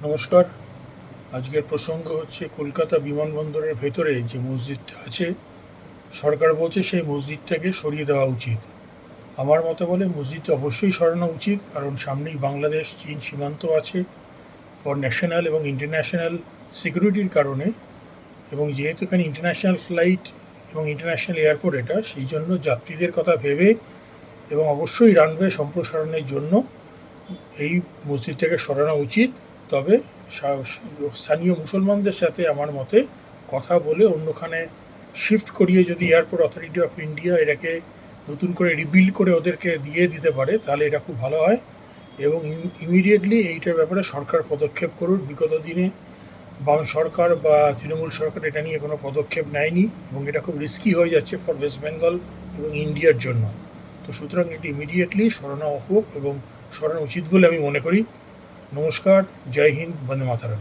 নমস্কার। আজকের প্রসঙ্গ হচ্ছে কলকাতা বিমানবন্দরের ভেতরে যে মসজিদটা আছে, সরকার বলছে সেই মসজিদটাকে সরিয়ে দেওয়া উচিত। আমার মতে বলে মসজিদটা অবশ্যই সরানো উচিত, কারণ সামনেই বাংলাদেশ চীন সীমান্ত আছে। ফর ন্যাশনাল এবং ইন্টারন্যাশনাল সিকিউরিটির কারণে, এবং যেহেতু এখানে ইন্টারন্যাশনাল ফ্লাইট এবং ইন্টারন্যাশনাল এয়ারপোর্ট এটা, সেই জন্য যাত্রীদের কথা ভেবে এবং অবশ্যই রানওয়ে সম্প্রসারণের জন্য এই মসজিদটাকে সরানো উচিত। তবে স্থানীয় মুসলমানদের সাথে আমার মতে কথা বলে অন্যখানে শিফট করিয়ে যদি এয়ারপোর্ট অথরিটি অফ ইন্ডিয়া এটাকে নতুন করে রিবিল্ড করে ওদেরকে দিয়ে দিতে পারে, তাহলে এটা খুব ভালো হয়। এবং ইমিডিয়েটলি এইটার ব্যাপারে সরকার পদক্ষেপ করুন। বিগত দিনে বাম সরকার বা তৃণমূল সরকার এটা নিয়ে কোনো পদক্ষেপ নেয়নি, এবং এটা খুব রিস্কি হয়ে যাচ্ছে ফর ওয়েস্ট বেঙ্গল এবং ইন্ডিয়ার জন্য। তো সুতরাং এটি ইমিডিয়েটলি সরানো হোক এবং সরানো উচিত বলে আমি মনে করি। নমস্কার, জয় হিন্দ, বন্দে মাতরম।